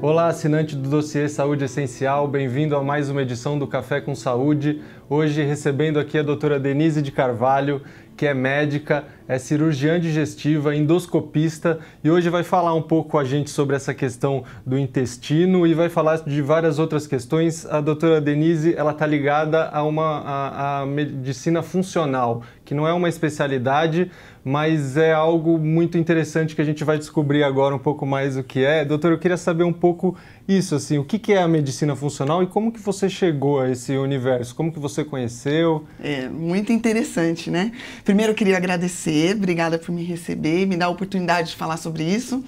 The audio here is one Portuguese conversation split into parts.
Olá, assinante do dossiê Saúde Essencial, bem-vindo a mais uma edição do Café com Saúde. Hoje recebendo aqui a doutora Denise de Carvalho, que é médica, é cirurgiã digestiva, endoscopista e hoje vai falar um pouco com a gente sobre essa questão do intestino e vai falar de várias outras questões. A doutora Denise, ela está ligada a medicina funcional, que não é uma especialidade, mas é algo muito interessante que a gente vai descobrir agora um pouco mais o que é. Doutora, eu queria saber um pouco isso, assim, o que é a medicina funcional e como que você chegou a esse universo? Como que você conheceu? É muito interessante, né? Primeiro eu queria agradecer, obrigada por me receber, me dar a oportunidade de falar sobre isso,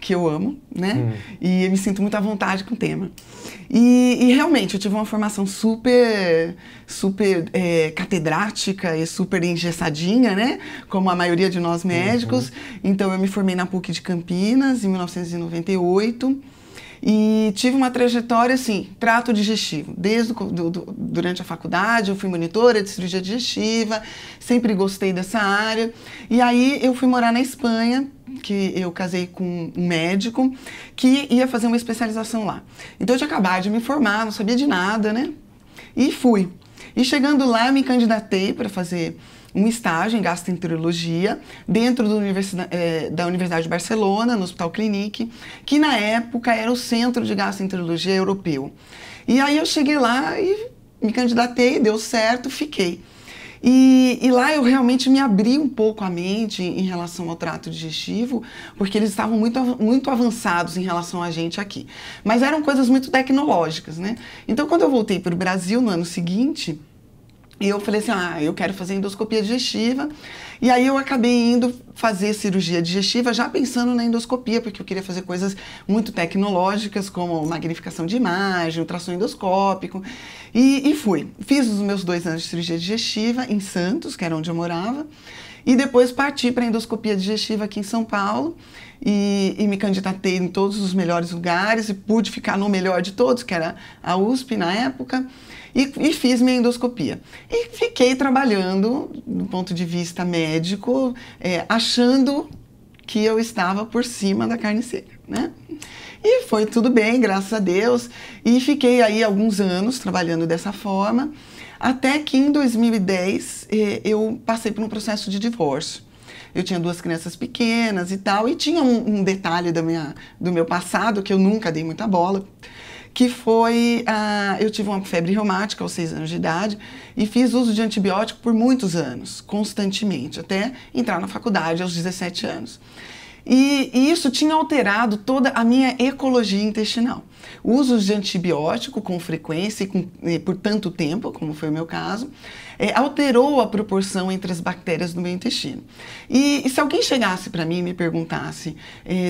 que eu amo, né? E eu me sinto muito à vontade com o tema. E realmente, eu tive uma formação super catedrática e super engessadinha, né? Como a maioria de nós médicos. Então, eu me formei na PUC de Campinas, em 1998. E tive uma trajetória, assim, trato digestivo. Durante a faculdade, eu fui monitora de cirurgia digestiva, sempre gostei dessa área. E aí, eu fui morar na Espanha, que eu casei com um médico que ia fazer uma especialização lá. Então, eu tinha acabado de me formar, não sabia de nada, né? E fui. E chegando lá, eu me candidatei para fazer um estágio em gastroenterologia dentro da Universidade de Barcelona, no Hospital Clínic, que na época era o centro de gastroenterologia europeu. E aí eu cheguei lá e me candidatei, deu certo, fiquei. E lá eu realmente me abri um pouco a mente em relação ao trato digestivo, porque eles estavam muito avançados em relação a gente aqui. Mas eram coisas muito tecnológicas, né? Então, quando eu voltei para o Brasil no ano seguinte, eu falei assim, eu quero fazer endoscopia digestiva. E aí eu acabei indo fazer cirurgia digestiva já pensando na endoscopia, porque eu queria fazer coisas muito tecnológicas, como magnificação de imagem, ultrassom endoscópico. E fui. Fiz os meus 2 anos de cirurgia digestiva em Santos, que era onde eu morava. E depois parti para a endoscopia digestiva aqui em São Paulo. E me candidatei em todos os melhores lugares e pude ficar no melhor de todos, que era a USP na época. E fiz minha endoscopia. E fiquei trabalhando, do ponto de vista médico, achando que eu estava por cima da carne seca, né? E foi tudo bem, graças a Deus. E fiquei aí alguns anos trabalhando dessa forma, até que em 2010 eu passei por um processo de divórcio. Eu tinha 2 crianças pequenas e tal, e tinha um detalhe do meu passado que eu nunca dei muita bola, que foi, eu tive uma febre reumática aos 6 anos de idade e fiz uso de antibiótico por muitos anos, constantemente, até entrar na faculdade aos 17 anos. E isso tinha alterado toda a minha ecologia intestinal. O uso de antibiótico com frequência e por tanto tempo, como foi o meu caso, alterou a proporção entre as bactérias do meu intestino. E se alguém chegasse para mim e me perguntasse,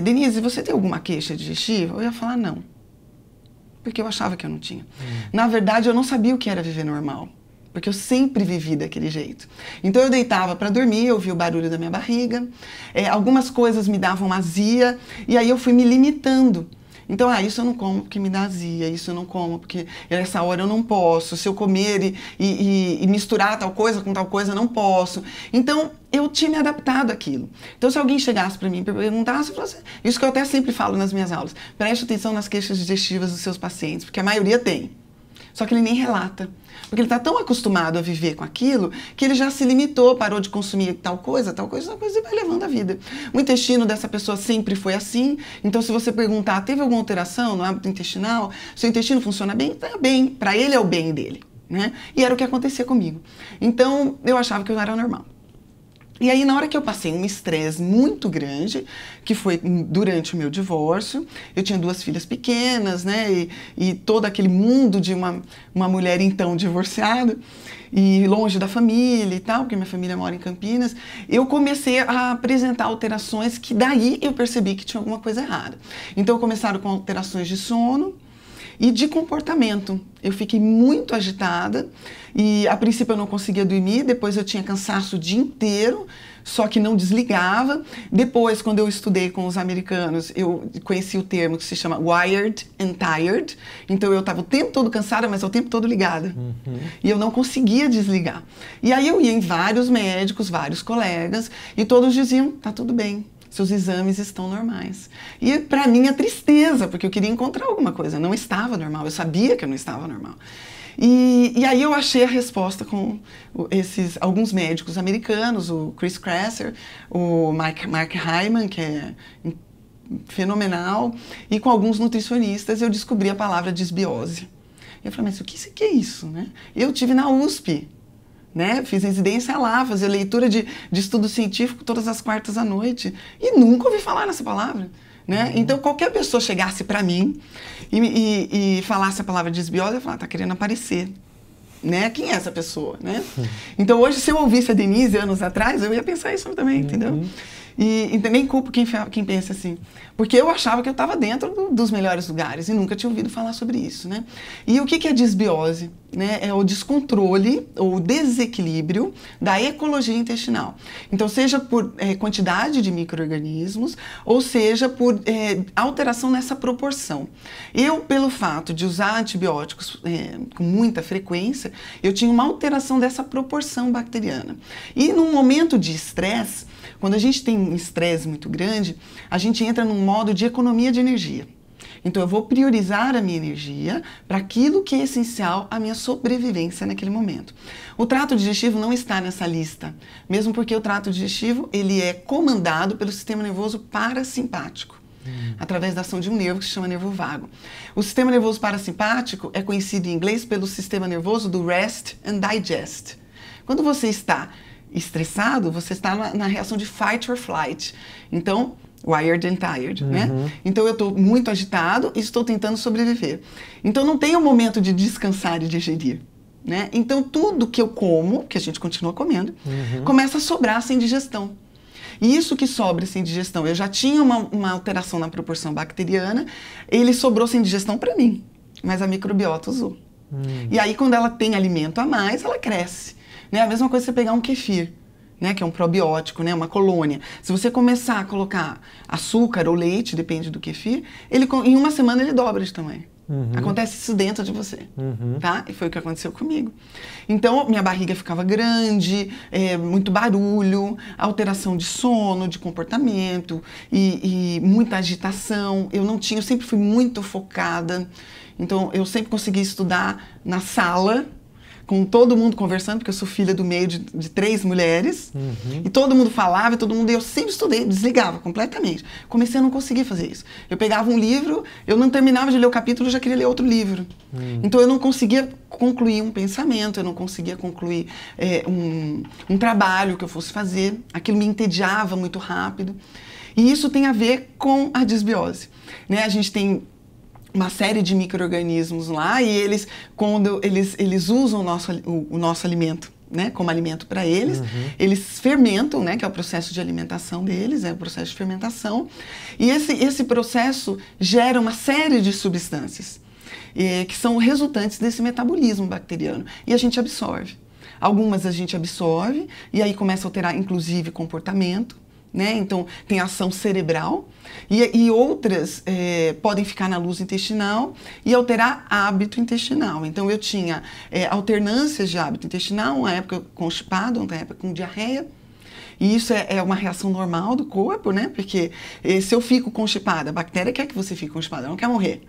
Denise, você tem alguma queixa digestiva? Eu ia falar não. Porque eu achava que eu não tinha. Na verdade, eu não sabia o que era viver normal, porque eu sempre vivi daquele jeito. Então, eu deitava para dormir, eu ouvia o barulho da minha barriga, algumas coisas me davam azia, e aí eu fui me limitando. Então, isso eu não como porque me dá azia, isso eu não como porque nessa hora eu não posso, se eu comer e misturar tal coisa com tal coisa, eu não posso. Então, eu tinha me adaptado àquilo. Então, se alguém chegasse para mim e perguntasse, eu falasse, isso que eu até sempre falo nas minhas aulas, preste atenção nas queixas digestivas dos seus pacientes, porque a maioria tem. Só que ele nem relata, porque ele está tão acostumado a viver com aquilo que ele já se limitou, parou de consumir tal coisa, e vai levando a vida. O intestino dessa pessoa sempre foi assim, então se você perguntar, teve alguma alteração no hábito intestinal? Seu intestino funciona bem? Tá bem, para ele é o bem dele, né? E era o que acontecia comigo. Então, eu achava que eu não era normal. E aí, na hora que eu passei um estresse muito grande, que foi durante o meu divórcio, eu tinha 2 filhas pequenas, né, e todo aquele mundo de uma mulher então divorciada, e longe da família e tal, porque minha família mora em Campinas, eu comecei a apresentar alterações que daí eu percebi que tinha alguma coisa errada. Então, começaram com alterações de sono e de comportamento. Eu fiquei muito agitada e a princípio eu não conseguia dormir, depois eu tinha cansaço o dia inteiro, só que não desligava. Depois, quando eu estudei com os americanos, eu conheci o termo que se chama wired and tired. Então eu estava o tempo todo cansada, mas ao tempo todo ligada. E eu não conseguia desligar. E aí eu ia em vários médicos, vários colegas, e todos diziam, tá tudo bem. seus exames estão normais. E para mim é tristeza, porque eu queria encontrar alguma coisa, não estava normal, eu sabia que eu não estava normal. E aí eu achei a resposta com alguns médicos americanos, o Chris Kresser, o Mark Hyman, que é fenomenal, e com alguns nutricionistas eu descobri a palavra disbiose. Eu falei, mas o que é isso, né? Eu tive na USP, né? Fiz residência lá, fazia leitura de estudo científico todas as quartas à noite e nunca ouvi falar nessa palavra, né? Então qualquer pessoa chegasse para mim e falasse a palavra disbiose, eu falava, tá querendo aparecer, né? Quem é essa pessoa, né? Então hoje, se eu ouvisse a Denise anos atrás, eu ia pensar isso também, entendeu? E nem culpo quem pensa assim, porque eu achava que eu estava dentro dos melhores lugares e nunca tinha ouvido falar sobre isso, né? E o que é disbiose? Né? É o descontrole ou desequilíbrio da ecologia intestinal. Então, seja por quantidade de micro-organismos ou seja por alteração nessa proporção. Eu, pelo fato de usar antibióticos com muita frequência, eu tinha uma alteração dessa proporção bacteriana. E num momento de estresse, quando a gente tem um estresse muito grande, a gente entra num modo de economia de energia. Então, eu vou priorizar a minha energia para aquilo que é essencial à minha sobrevivência naquele momento. O trato digestivo não está nessa lista, mesmo porque o trato digestivo ele é comandado pelo sistema nervoso parasimpático, através da ação de um nervo que se chama nervo vago. O sistema nervoso parasimpático é conhecido em inglês pelo sistema nervoso do rest and digest. Quando você está estressado, você está na reação de fight or flight. Então, wired and tired, né? Então, eu estou muito agitado e estou tentando sobreviver. Então, não tem um momento de descansar e digerir, né? Então, tudo que eu como, que a gente continua comendo, começa a sobrar sem digestão. E isso que sobra sem digestão, eu já tinha uma alteração na proporção bacteriana, ele sobrou sem digestão para mim, mas a microbiota usou. E aí, quando ela tem alimento a mais, ela cresce. Né? A mesma coisa você pegar um kefir, né? Que é um probiótico, né? Uma colônia. Se você começar a colocar açúcar ou leite, depende do kefir, em uma semana ele dobra de tamanho. Acontece isso dentro de você, tá? E foi o que aconteceu comigo. Então, minha barriga ficava grande, muito barulho, alteração de sono, de comportamento e muita agitação. Eu sempre fui muito focada. Então, eu sempre consegui estudar na sala, com todo mundo conversando, porque eu sou filha do meio de 3 mulheres, e todo mundo falava, eu sempre estudei, desligava completamente. Comecei a não conseguir fazer isso. Eu pegava um livro, eu não terminava de ler o capítulo, eu já queria ler outro livro. Então eu não conseguia concluir um pensamento, eu não conseguia concluir um trabalho que eu fosse fazer, aquilo me entediava muito rápido. E isso tem a ver com a disbiose, né? A gente tem uma série de micro-organismos lá e quando eles usam o nosso alimento, né, como alimento para eles, eles fermentam, né, que é o processo de alimentação deles, é o processo de fermentação, e esse processo gera uma série de substâncias que são resultantes desse metabolismo bacteriano e a gente absorve. Algumas a gente absorve e aí começa a alterar, inclusive, comportamento. Né? Então, tem ação cerebral e outras podem ficar na luz intestinal e alterar hábito intestinal. Então, eu tinha alternâncias de hábito intestinal, uma época constipado, outra época com diarreia. E isso é uma reação normal do corpo, né? Porque se eu fico constipada, a bactéria quer que você fique constipada, ela não quer morrer,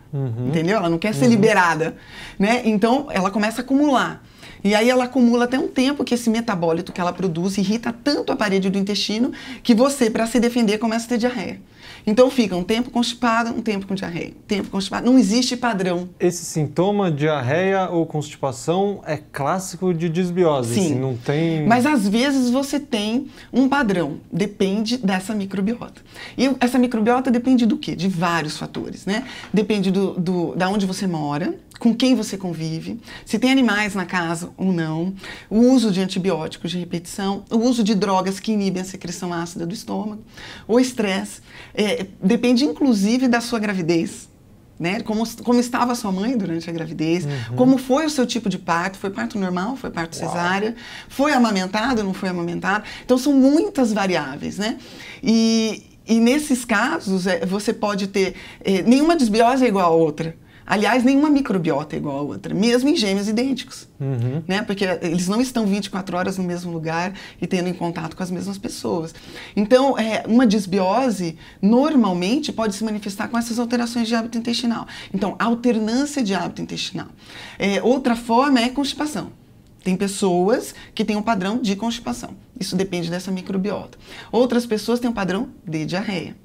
entendeu? Ela não quer ser liberada, né? Então, ela começa a acumular. E aí ela acumula até um tempo que esse metabólito que ela produz irrita tanto a parede do intestino que você, para se defender, começa a ter diarreia. Então fica um tempo constipado, um tempo com diarreia, um tempo constipado. Não existe padrão. Esse sintoma, diarreia ou constipação, é clássico de disbiose? Sim, assim, não tem... mas às vezes você tem um padrão, depende dessa microbiota. E essa microbiota depende do quê? De vários fatores, né? Depende da onde você mora, com quem você convive, se tem animais na casa ou não, o uso de antibióticos de repetição, o uso de drogas que inibem a secreção ácida do estômago, o estresse, depende inclusive da sua gravidez, né? Como estava a sua mãe durante a gravidez, como foi o seu tipo de parto, foi parto normal, foi parto cesárea, foi amamentado, não foi amamentado, então são muitas variáveis, né? E nesses casos, você pode ter, nenhuma disbiose é igual a outra. Aliás, nenhuma microbiota é igual a outra, mesmo em gêmeos idênticos, né? Porque eles não estão 24 horas no mesmo lugar e tendo em contato com as mesmas pessoas. Então, uma disbiose normalmente pode se manifestar com essas alterações de hábito intestinal. Então, alternância de hábito intestinal. Outra forma é constipação. Tem pessoas que têm um padrão de constipação. Isso depende dessa microbiota. Outras pessoas têm um padrão de diarreia.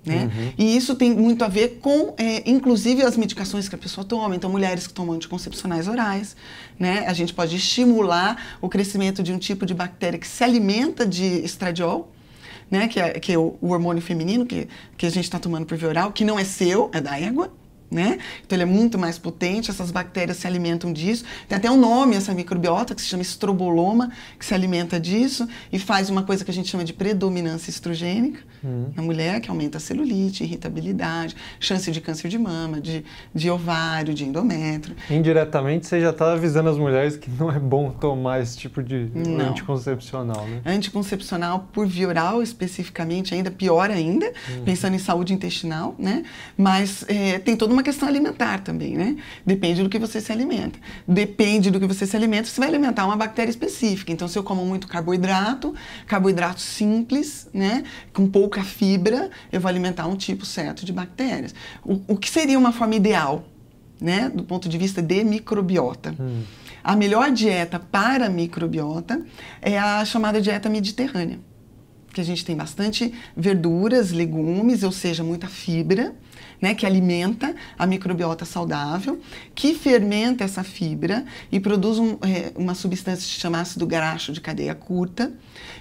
Né? E isso tem muito a ver com, inclusive, as medicações que a pessoa toma. Então, mulheres que tomam anticoncepcionais orais, né? A gente pode estimular o crescimento de um tipo de bactéria que se alimenta de estradiol, né? Que é o hormônio feminino que a gente está tomando por via oral, que não é seu, é da égua. Né? Então ele é muito mais potente, essas bactérias se alimentam disso. Tem até um nome essa microbiota que se chama estroboloma, que se alimenta disso e faz uma coisa que a gente chama de predominância estrogênica na mulher, que aumenta a celulite, irritabilidade, chance de câncer de mama, de ovário, de endométrio. Indiretamente você já está avisando as mulheres que não é bom tomar esse tipo de anticoncepcional, né? Anticoncepcional por via oral especificamente, ainda pior ainda, pensando em saúde intestinal, né? Mas tem toda uma questão alimentar também, né? Depende do que você se alimenta. Depende do que você se alimenta, você vai alimentar uma bactéria específica. Então, se eu como muito carboidrato simples, né? Com pouca fibra, eu vou alimentar um tipo certo de bactérias. O que seria uma forma ideal, né? Do ponto de vista de microbiota? A melhor dieta para microbiota é a chamada dieta mediterrânea. Que a gente tem bastante verduras, legumes, ou seja, muita fibra, né, que alimenta a microbiota saudável, que fermenta essa fibra e produz uma substância que se chama ácido graxo de cadeia curta,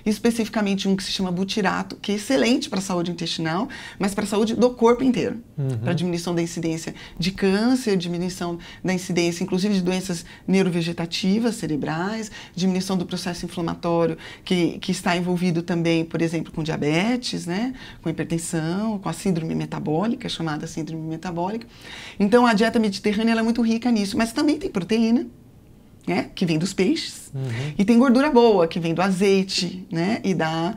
especificamente um que se chama butirato, que é excelente para a saúde intestinal, mas para a saúde do corpo inteiro, para diminuição da incidência de câncer, diminuição da incidência, inclusive, de doenças neurovegetativas cerebrais, diminuição do processo inflamatório que está envolvido também, por exemplo, com diabetes, né, com hipertensão, com a síndrome metabólica, chamada síndrome metabólica. Então, a dieta mediterrânea ela é muito rica nisso, mas também tem proteína, né, que vem dos peixes, e tem gordura boa, que vem do azeite, né, e da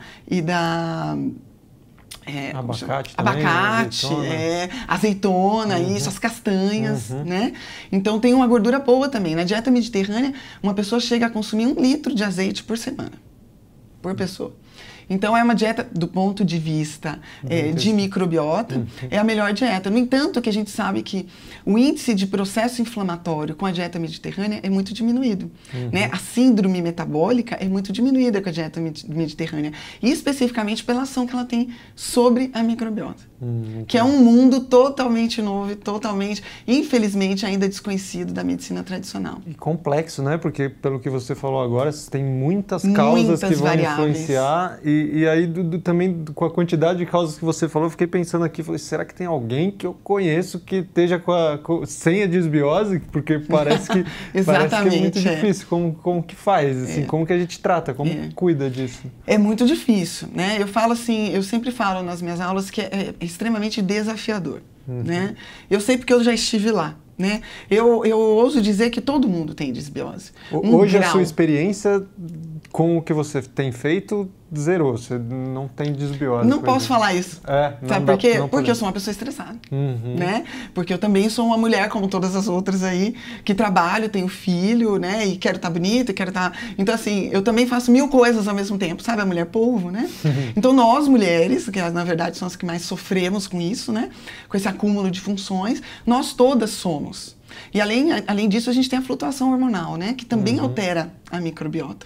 abacate, azeitona, isso, as castanhas, né? Então tem uma gordura boa também. Na dieta mediterrânea, uma pessoa chega a consumir 1 litro de azeite por semana, por pessoa. Então, é uma dieta, do ponto de vista de microbiota, é a melhor dieta. No entanto, que a gente sabe que o índice de processo inflamatório com a dieta mediterrânea é muito diminuído. Né? A síndrome metabólica é muito diminuída com a dieta mediterrânea. E especificamente pela ação que ela tem sobre a microbiota. Que é um mundo totalmente novo, totalmente, infelizmente, ainda desconhecido da medicina tradicional. E complexo, né? Porque, pelo que você falou agora, tem muitas causas que vão influenciar. E aí, também, com a quantidade de causas que você falou, eu fiquei pensando aqui, falei, será que tem alguém que eu conheço que esteja sem a disbiose? Porque parece que é muito difícil. Como que faz? Assim, como que a gente trata? Como cuida disso? É muito difícil, né? Eu falo assim, eu sempre falo nas minhas aulas que é extremamente desafiador, né? Eu sei porque eu já estive lá. Né? Eu ouso dizer que todo mundo tem disbiose. Hoje a sua experiência com o que você tem feito zerou, você não tem disbiose. Não posso falar isso. Sabe por quê? Porque eu sou uma pessoa estressada. Né? Porque eu também sou uma mulher, como todas as outras aí, que trabalho, tenho filho, né? E quero estar bonita, quero estar... Então, assim, eu também faço 1000 coisas ao mesmo tempo, sabe? A mulher polvo, né? Então, nós mulheres, que na verdade são as que mais sofremos com isso, né? Com esse acúmulo de funções, nós todas somos. E além disso, a gente tem a flutuação hormonal, né? Que também altera a microbiota.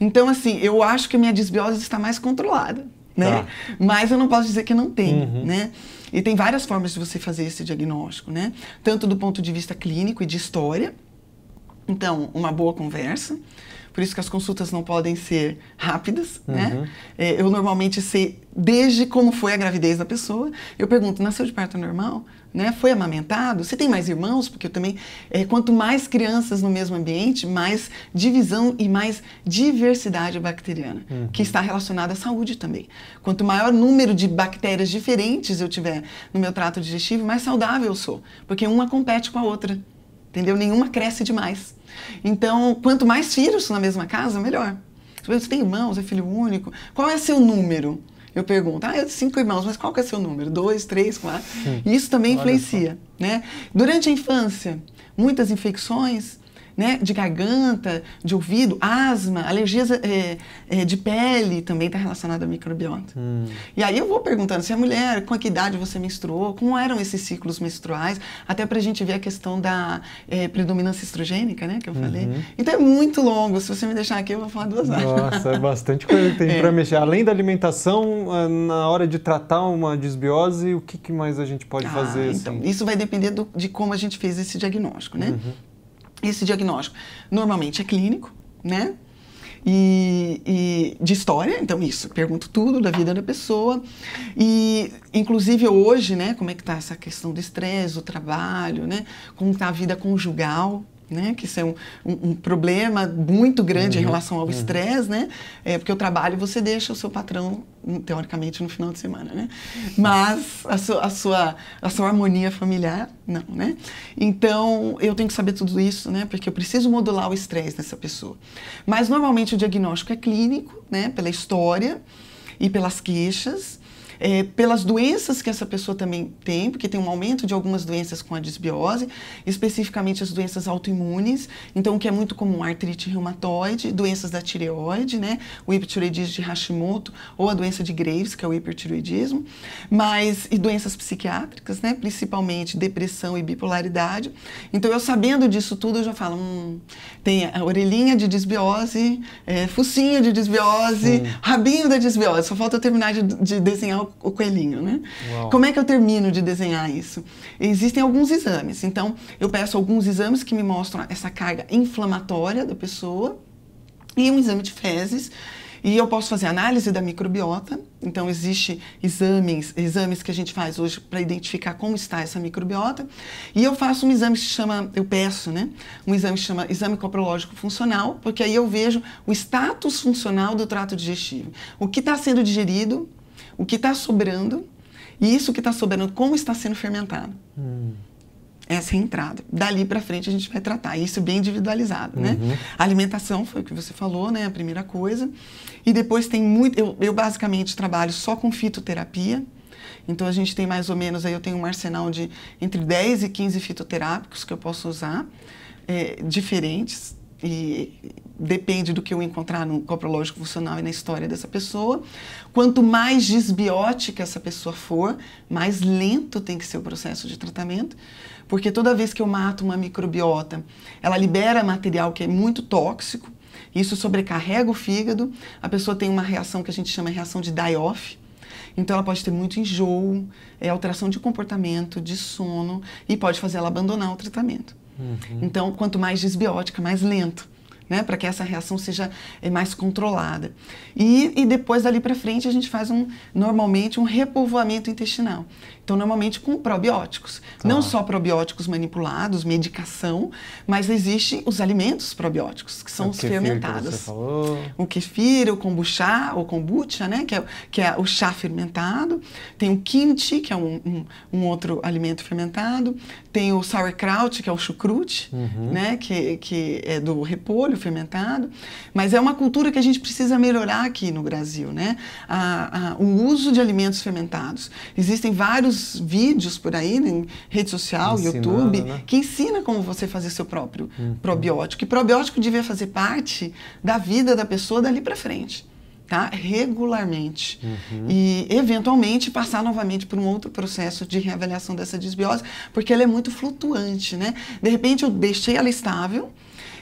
Então, assim, eu acho que a minha disbiose está mais controlada, né? Mas eu não posso dizer que não tem, né? E tem várias formas de você fazer esse diagnóstico, né? Tanto do ponto de vista clínico e de história. Então, uma boa conversa. Por isso que as consultas não podem ser rápidas, né? Eu normalmente sei desde como foi a gravidez da pessoa. Eu pergunto, nasceu de parto normal? Né? Foi amamentado? Você tem mais irmãos? Porque eu também, quanto mais crianças no mesmo ambiente, mais divisão e mais diversidade bacteriana, que está relacionada à saúde também. Quanto maior número de bactérias diferentes eu tiver no meu trato digestivo, mais saudável eu sou, porque uma compete com a outra, entendeu? Nenhuma cresce demais. Então, quanto mais filhos na mesma casa, melhor. Você tem irmãos, é filho único? Qual é seu número? eu pergunto, ah, 5 irmãos, mas qual que é seu número? 2, 3, 4? Isso também influencia, né? Durante a infância, muitas infecções, né, de garganta, de ouvido, asma, alergias de pele também está relacionada à microbiota. E aí eu vou perguntando se a mulher, com que idade você menstruou, como eram esses ciclos menstruais, até para a gente ver a questão da predominância estrogênica, né, que eu falei. Então é muito longo, se você me deixar aqui eu vou falar 2 horas. Nossa, é bastante coisa que tem para mexer. Além da alimentação, na hora de tratar uma disbiose, o que mais a gente pode fazer? Então, assim? isso vai depender de como a gente fez esse diagnóstico, né? Esse diagnóstico normalmente é clínico, né? E de história, então isso, pergunto tudo da vida da pessoa. E, inclusive, hoje, né, como é que está essa questão do estresse, do trabalho, né? Como está a vida conjugal, né? Que isso é um problema muito grande em relação ao estresse, né? Porque o trabalho você deixa o seu patrão, teoricamente, no final de semana, né? Mas a sua harmonia familiar, não, né? Então, eu tenho que saber tudo isso, né? Porque eu preciso modular o estresse dessa pessoa. Mas, normalmente, o diagnóstico é clínico, né? Pela história e pelas queixas. Pelas doenças que essa pessoa também tem, porque tem um aumento de algumas doenças com a disbiose, especificamente as doenças autoimunes, então o que é muito comum, artrite reumatoide, doenças da tireoide, né, o hipotireoidismo de Hashimoto, ou a doença de Graves, que é o hipertireoidismo, e doenças psiquiátricas, né, principalmente depressão e bipolaridade. Então eu sabendo disso tudo, eu já falo, tem a orelhinha de disbiose, focinho de disbiose, rabinho da disbiose, só falta eu terminar de desenhar o coelhinho, né? Uau. Como é que eu termino de desenhar isso? Existem alguns exames, então eu peço alguns exames que me mostram essa carga inflamatória da pessoa e um exame de fezes. E eu posso fazer análise da microbiota, então existem exames que a gente faz hoje para identificar como está essa microbiota. E eu faço um exame que se chama, eu peço, né? Um exame que se chama exame coprológico funcional, porque aí eu vejo o status funcional do trato digestivo. O que está sendo digerido, o que está sobrando, e isso que está sobrando, como está sendo fermentado. Essa é a entrada. Dali para frente a gente vai tratar. Isso bem individualizado, né? A alimentação foi o que você falou, né? A primeira coisa. E depois tem muito... Eu basicamente trabalho só com fitoterapia. Então a gente tem mais ou menos, aí eu tenho um arsenal de entre 10 e 15 fitoterápicos que eu posso usar, diferentes. E depende do que eu encontrar no coprológico funcional e na história dessa pessoa. Quanto mais disbiótica essa pessoa for, mais lento tem que ser o processo de tratamento, porque toda vez que eu mato uma microbiota, ela libera material que é muito tóxico, isso sobrecarrega o fígado, a pessoa tem uma reação que a gente chama de reação de die-off, então ela pode ter muito enjoo, alteração de comportamento, de sono, e pode fazer ela abandonar o tratamento. Então, quanto mais disbiótica, mais lento, né, para que essa reação seja mais controlada. E depois, dali para frente, a gente faz normalmente um repovoamento intestinal. Então, normalmente com probióticos. Não só probióticos manipulados, medicação, mas existem os alimentos probióticos, que são os fermentados. Que você falou. O kefir, o kombucha, né, que é o chá fermentado. Tem o kimchi, que é um outro alimento fermentado. Tem o sauerkraut, que é o chucrute, né, que é do repolho fermentado. Mas é uma cultura que a gente precisa melhorar aqui no Brasil, né? O uso de alimentos fermentados. Existem vários vídeos por aí, né, em rede social, YouTube, né, que ensina como você fazer seu próprio probiótico. E probiótico devia fazer parte da vida da pessoa dali para frente, tá? Regularmente. E, eventualmente, passar novamente por um outro processo de reavaliação dessa disbiose, porque ela é muito flutuante, né? De repente, eu deixei ela estável,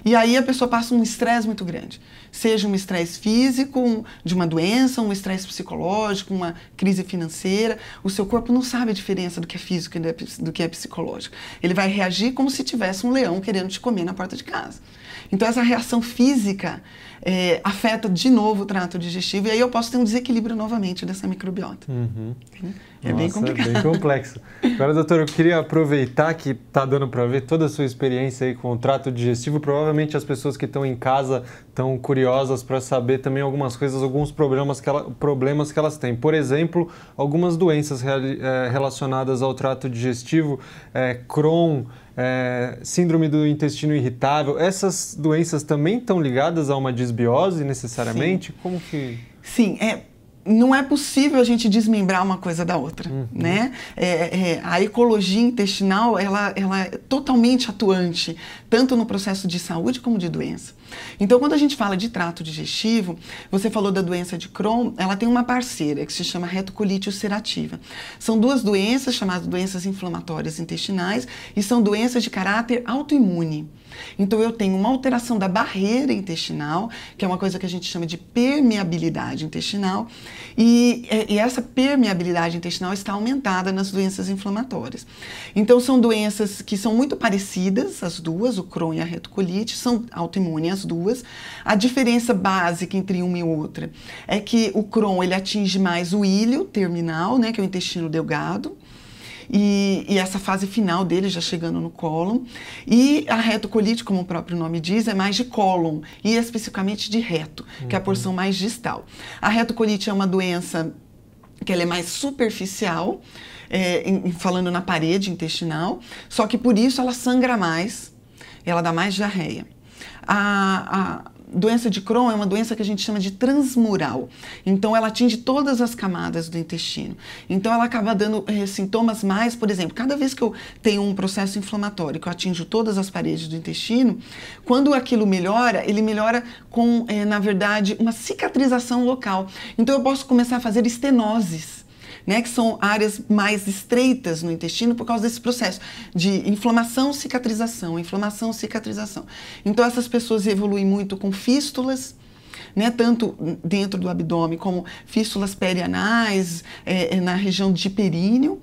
e aí a pessoa passa um estresse muito grande. Seja um estresse físico, de uma doença, um estresse psicológico, uma crise financeira. O seu corpo não sabe a diferença do que é físico e do que é psicológico. Ele vai reagir como se tivesse um leão querendo te comer na porta de casa. Então, essa reação física afeta de novo o trato digestivo, e aí eu posso ter um desequilíbrio novamente dessa microbiota. É bem complicado. É bem complexo. Agora, doutor, eu queria aproveitar que está dando para ver toda a sua experiência aí com o trato digestivo. Provavelmente as pessoas que estão em casa estão curiosas para saber também algumas coisas, alguns problemas que elas têm. Por exemplo, algumas doenças relacionadas ao trato digestivo, Crohn, síndrome do intestino irritável. Essas doenças também estão ligadas a uma disbiose necessariamente? Sim. Como que... Sim, não é possível a gente desmembrar uma coisa da outra, né? A ecologia intestinal, ela é totalmente atuante, tanto no processo de saúde como de doença. Então, quando a gente fala de trato digestivo, você falou da doença de Crohn, ela tem uma parceira que se chama retocolite ulcerativa. São duas doenças chamadas doenças inflamatórias intestinais e são doenças de caráter autoimune. Então, eu tenho uma alteração da barreira intestinal, que é uma coisa que a gente chama de permeabilidade intestinal, e essa permeabilidade intestinal está aumentada nas doenças inflamatórias. Então, são doenças que são muito parecidas, as duas, o Crohn e a retocolite, são autoimunes as duas. A diferença básica entre uma e outra é que o Crohn, ele atinge mais o íleo terminal, né, que é o intestino delgado, e essa fase final dele já chegando no cólon. E a retocolite, como o próprio nome diz, é mais de cólon e especificamente de reto, que é a porção mais distal. A retocolite é uma doença que ela é mais superficial, falando na parede intestinal, só que por isso ela sangra mais, ela dá mais diarreia. A doença de Crohn é uma doença que a gente chama de transmural. Então, ela atinge todas as camadas do intestino. Então, ela acaba dando sintomas mais, por exemplo, cada vez que eu tenho um processo inflamatório, que eu atinjo todas as paredes do intestino, quando aquilo melhora, ele melhora com, na verdade, uma cicatrização local. Então, eu posso começar a fazer estenoses, né, que são áreas mais estreitas no intestino por causa desse processo de inflamação, cicatrização, inflamação, cicatrização. Então, essas pessoas evoluem muito com fístulas, né, tanto dentro do abdômen como fístulas perianais, na região de períneo,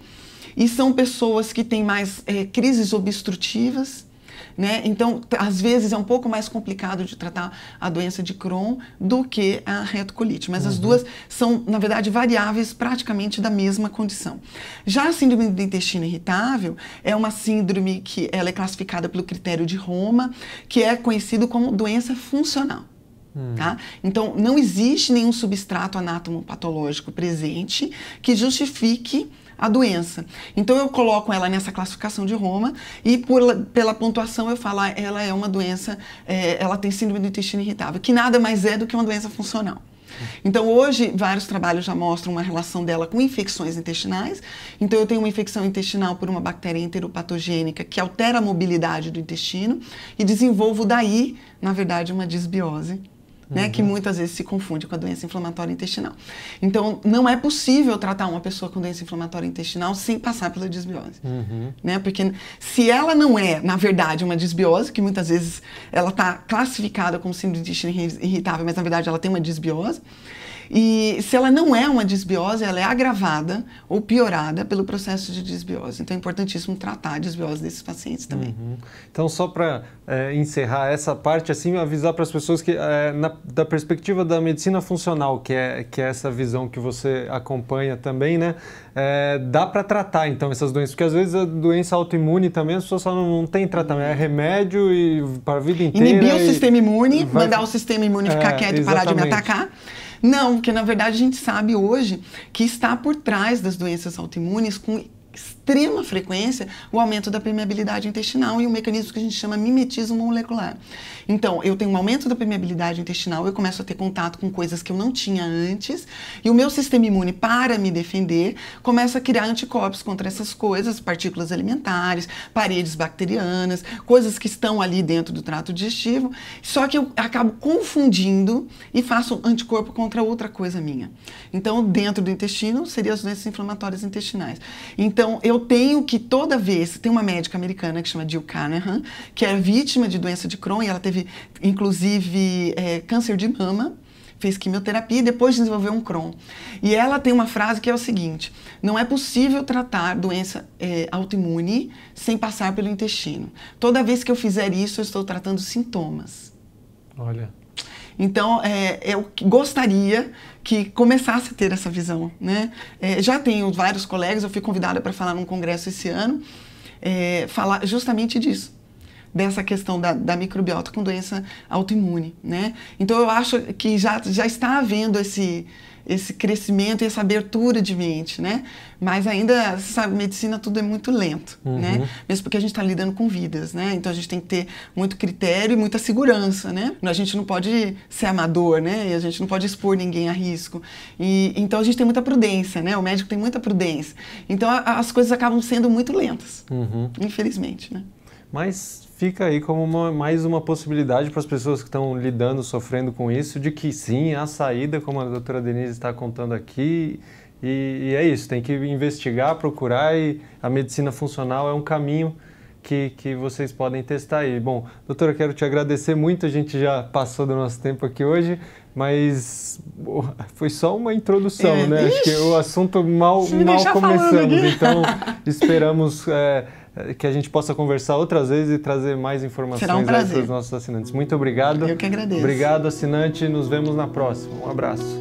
e são pessoas que têm mais crises obstrutivas, né? Então, às vezes é um pouco mais complicado de tratar a doença de Crohn do que a retocolite, mas as duas são, na verdade, variáveis praticamente da mesma condição. Já a síndrome do intestino irritável é uma síndrome que ela é classificada pelo critério de Roma, que é conhecido como doença funcional. Tá? Então, não existe nenhum substrato anatomopatológico presente que justifique a doença. Então, eu coloco ela nessa classificação de Roma e pela pontuação eu falo, ela é uma doença, ela tem síndrome do intestino irritável, que nada mais é do que uma doença funcional. Então, hoje, vários trabalhos já mostram uma relação dela com infecções intestinais. Então, eu tenho uma infecção intestinal por uma bactéria enteropatogênica que altera a mobilidade do intestino e desenvolvo daí, na verdade, uma disbiose. Né, que muitas vezes se confunde com a doença inflamatória intestinal. Então, não é possível tratar uma pessoa com doença inflamatória intestinal sem passar pela disbiose. Né? Porque se ela não é, na verdade, uma disbiose, que muitas vezes ela está classificada como síndrome do intestino irritável, mas na verdade ela tem uma disbiose, e se ela não é uma disbiose, ela é agravada ou piorada pelo processo de disbiose. Então é importantíssimo tratar a disbiose desses pacientes também. Então, só para encerrar essa parte, assim, avisar para as pessoas que, da perspectiva da medicina funcional, que é essa visão que você acompanha também, né? Dá para tratar, então, essas doenças, porque às vezes a doença autoimune também, as pessoas só não tem tratamento, é remédio e para a vida inteira. Inibir o sistema imune, mandar o sistema imune ficar quieto e parar de me atacar. Não, porque na verdade a gente sabe hoje que está por trás das doenças autoimunes com extrema frequência o aumento da permeabilidade intestinal e um mecanismo que a gente chama mimetismo molecular. Então, eu tenho um aumento da permeabilidade intestinal, eu começo a ter contato com coisas que eu não tinha antes, e o meu sistema imune, para me defender, começa a criar anticorpos contra essas coisas, partículas alimentares, paredes bacterianas, coisas que estão ali dentro do trato digestivo, só que eu acabo confundindo e faço anticorpo contra outra coisa minha. Então, dentro do intestino, seriam as doenças inflamatórias intestinais. Então, eu tenho que toda vez, tem uma médica americana que chama Jill Carnahan, que é vítima de doença de Crohn, e ela teve, inclusive, câncer de mama, fez quimioterapia e depois desenvolveu um Crohn. E ela tem uma frase que é o seguinte: não é possível tratar doença autoimune sem passar pelo intestino. Toda vez que eu fizer isso, eu estou tratando sintomas. Olha. Então, eu gostaria que começasse a ter essa visão, né? Já tenho vários colegas, eu fui convidada para falar num congresso esse ano, falar justamente disso, dessa questão da microbiota com doença autoimune, né? Então, eu acho que já está havendo esse crescimento e essa abertura de mente, né? Mas ainda, você sabe, medicina tudo é muito lento, né? Mesmo porque a gente está lidando com vidas, né? Então a gente tem que ter muito critério e muita segurança, né? A gente não pode ser amador, né? E a gente não pode expor ninguém a risco. Então a gente tem muita prudência, né? O médico tem muita prudência. Então as coisas acabam sendo muito lentas, infelizmente, né? Mas fica aí como mais uma possibilidade para as pessoas que estão lidando, sofrendo com isso, de que sim, há saída, como a doutora Denise está contando aqui, e é isso, tem que investigar, procurar, e a medicina funcional é um caminho que vocês podem testar aí. Bom, doutora, quero te agradecer muito, a gente já passou do nosso tempo aqui hoje, mas foi só uma introdução, né? Acho que o assunto mal começamos, então esperamos que a gente possa conversar outras vezes e trazer mais informações para os nossos assinantes. Muito obrigado. Eu que agradeço. Obrigado, assinante. Nos vemos na próxima. Um abraço.